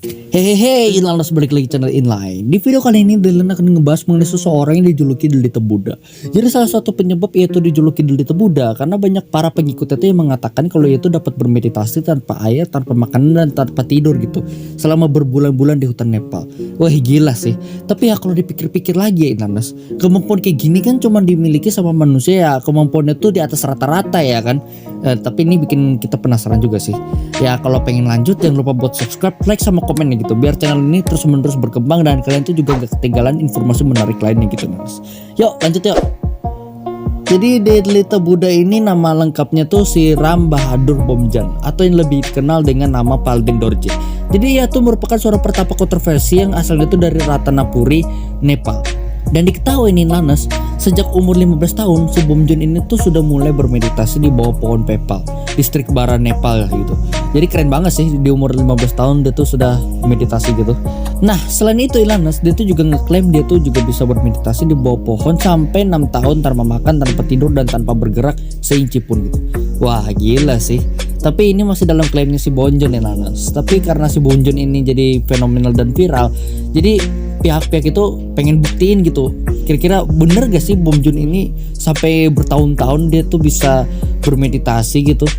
Hehehe, Inliners balik lagi channel Inline. Di video kali ini Dylan akan ngebahas mengenai seseorang yang dijuluki Delita Buddha. Jadi salah satu penyebab yaitu dijuluki Delita Buddha karena banyak para pengikutnya itu yang mengatakan kalau ia itu dapat bermeditasi tanpa air, tanpa makanan dan tanpa tidur gitu selama berbulan-bulan di hutan Nepal. Wah gila sih. Tapi ya kalau dipikir-pikir lagi ya Inliners, kemampuan kayak gini kan cuma dimiliki sama manusia ya. Kemampuannya tuh di atas rata-rata ya kan. Tapi ini bikin kita penasaran juga sih. Ya kalau pengen lanjut jangan lupa buat subscribe, like sama komen gitu biar channel ini terus menerus berkembang dan kalian tuh juga gak ketinggalan informasi menarik lainnya gitu guys. Yuk lanjut yuk. Jadi Delita Buddha ini nama lengkapnya tuh si Ram Bahadur Bomjan atau yang lebih dikenal dengan nama Palden Dorje. Jadi ia tuh merupakan seorang pertapa kontroversi yang asalnya tuh dari Ratanapuri, Nepal. Dan diketahui nih Nanas, sejak umur 15 tahun si Bomjon ini tuh sudah mulai bermeditasi di bawah pohon pepal, distrik Bara Nepal gitu. Jadi keren banget sih di umur 15 tahun dia tuh sudah meditasi gitu. Nah selain itu Ilanas, dia tuh juga ngeklaim dia tuh juga bisa bermeditasi di bawah pohon sampai 6 tahun tanpa makan, tanpa tidur dan tanpa bergerak seinci pun gitu. Wah gila sih. Tapi ini masih dalam klaimnya si Bomjon ya Nanas. Tapi karena si Bomjon ini jadi fenomenal dan viral, jadi pihak-pihak itu pengen buktiin gitu. Kira-kira bener gak sih Bomjon ini sampai bertahun-tahun dia tuh bisa bermeditasi gitu.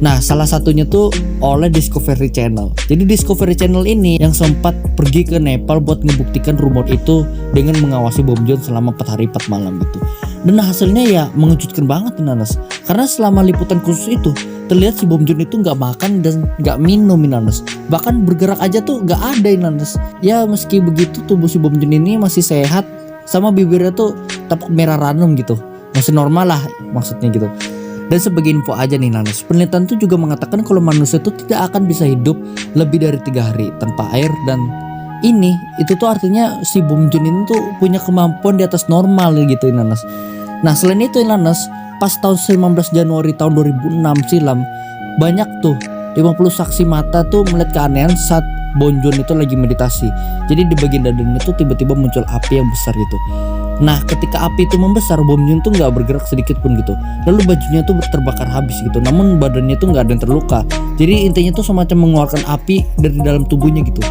Nah salah satunya tuh oleh Discovery Channel. Jadi Discovery Channel ini yang sempat pergi ke Nepal buat ngebuktikan rumor itu dengan mengawasi Bomjon selama 4 hari 4 malam gitu. Dan hasilnya ya mengejutkan banget Nanas. Karena selama liputan khusus itu terlihat si Bomjon itu nggak makan dan nggak minum Nanas. Bahkan bergerak aja tuh nggak ada Nanas. Ya meski begitu tubuh si Bomjon ini masih sehat, sama bibirnya tuh tetap merah ranum gitu. Masih normal lah maksudnya gitu. Dan sebagai info aja nih Nanas, penelitian tuh juga mengatakan kalau manusia tuh tidak akan bisa hidup lebih dari 3 hari tanpa air. Dan itu tuh artinya si Bomjon ini tuh punya kemampuan di atas normal gitu Nanas. Nah selain itu Nanas, pas tahun 19 Januari tahun 2006 silam, banyak tuh 50 saksi mata tuh melihat keanehan saat Bomjon itu lagi meditasi. Jadi di bagian dadanya tuh tiba-tiba muncul api yang besar gitu. Nah ketika api itu membesar, Bomjon tuh nggak bergerak sedikit pun gitu. Lalu bajunya tuh terbakar habis gitu. Namun badannya tuh nggak ada yang terluka. Jadi intinya tuh semacam mengeluarkan api dari dalam tubuhnya gitu.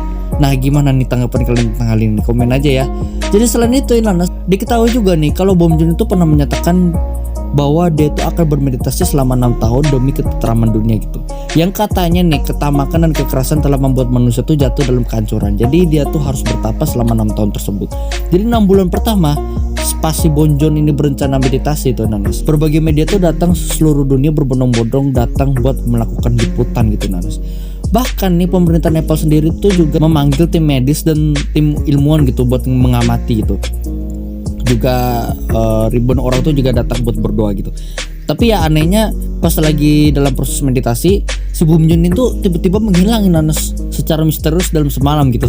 Nah gimana nih tanggapan kalian tentang hal ini? Komen aja ya. Jadi selain itu Ilanas, diketahui juga nih kalau Bomjon itu pernah menyatakan bahwa dia itu akan bermeditasi selama 6 tahun demi ketentraman dunia gitu. Yang katanya nih ketamakan dan kekerasan telah membuat manusia tuh jatuh dalam kehancuran. Jadi dia tuh harus bertapa selama 6 tahun tersebut. Jadi 6 bulan pertama pas si Bomjon ini berencana meditasi itu Nanas, berbagai media tuh datang seluruh dunia berbondong-bondong datang buat melakukan liputan gitu Nanas. Bahkan nih pemerintah Nepal sendiri tuh juga memanggil tim medis dan tim ilmuwan gitu buat mengamati gitu. Juga ribuan orang tuh juga datang buat berdoa gitu. Tapi ya anehnya pas lagi dalam proses meditasi si Bomjon itu tiba-tiba menghilang Nanas secara misterius dalam semalam gitu.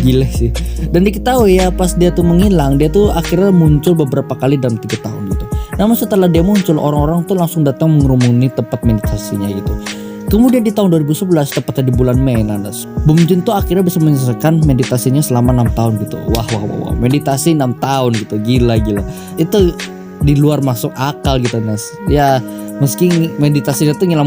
Gila sih. Dan diketahui ya pas dia tuh menghilang, dia tuh akhirnya muncul beberapa kali dalam 3 tahun gitu. Namun setelah dia muncul, orang-orang tuh langsung datang mengerumuni tempat meditasinya gitu. Kemudian di tahun 2011 tepatnya di bulan Mei Nanas, Bomjon tuh akhirnya bisa menyelesaikan meditasinya selama 6 tahun gitu. Wah meditasi 6 tahun gitu. Gila. Itu di luar masuk akal gitu Nas. Ya meski meditasinya tuh ngilang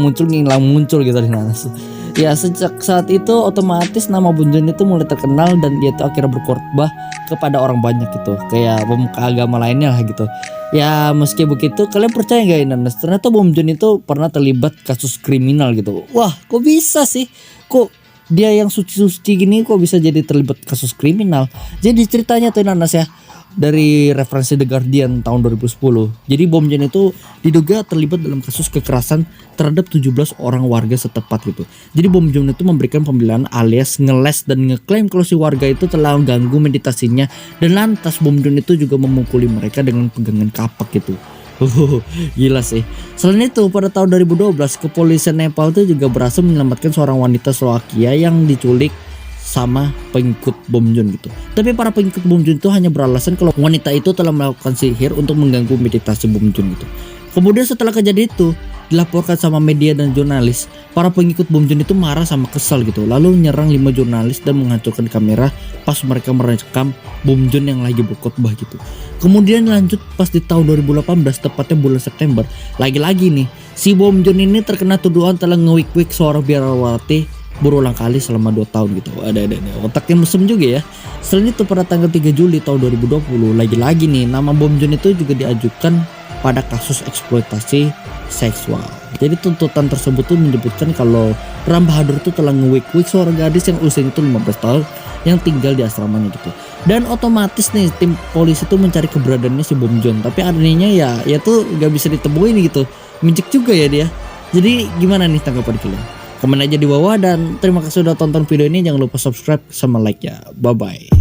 muncul gitu Nas. Ya sejak saat itu otomatis nama Bomjon itu mulai terkenal dan dia tuh akhirnya berkorban kepada orang banyak gitu. Kayak pemuka agama lainnya lah gitu. Ya meski begitu kalian percaya gak Nanas? Ternyata Bomjon itu pernah terlibat kasus kriminal gitu. Wah kok bisa sih? Kok dia yang suci-suci gini kok bisa jadi terlibat kasus kriminal? Jadi ceritanya tuh Nanas ya, dari referensi The Guardian tahun 2010. Jadi Bomjon itu diduga terlibat dalam kasus kekerasan terhadap 17 orang warga setempat gitu. Jadi Bomjon itu memberikan pembelaan alias ngeles dan ngeklaim kalau si warga itu telah mengganggu meditasinya, dan lantas Bomjon itu juga memukuli mereka dengan pegangan kapak gitu. Gila sih. Selain itu pada tahun 2012 kepolisian Nepal itu juga berhasil menyelamatkan seorang wanita Slovakia yang diculik sama pengikut Bomjon gitu. Tapi para pengikut Bomjon itu hanya beralasan kalau wanita itu telah melakukan sihir untuk mengganggu meditasi Bomjon gitu. Kemudian setelah kejadian itu dilaporkan sama media dan jurnalis, para pengikut Bomjon itu marah sama kesal gitu. Lalu menyerang 5 jurnalis dan menghancurkan kamera pas mereka merekam Bomjon yang lagi berkhotbah gitu. Kemudian lanjut pas di tahun 2018 tepatnya bulan September, lagi-lagi nih si Bomjon ini terkena tuduhan telah ngewik-wik seorang biarawati berulang kali selama 2 tahun gitu. Ada otaknya mesum juga ya. Selain itu pada tanggal 3 Juli tahun 2020 lagi-lagi nih nama Bom Jon itu juga diajukan pada kasus eksploitasi seksual. Jadi tuntutan tersebut tuh menyebutkan kalau Ram Bahadur tuh telah nge-wake seorang gadis yang usianya itu 15 tahun yang tinggal di asramanya gitu. Dan otomatis nih tim polisi tuh mencari keberadaannya si Bom Jon, tapi anehnya ya tuh gak bisa ditemuin gitu. Mijik juga ya dia. Jadi gimana nih tanggapan kalian? Komen aja di bawah dan terima kasih sudah tonton video ini. Jangan lupa subscribe sama like ya. Bye bye.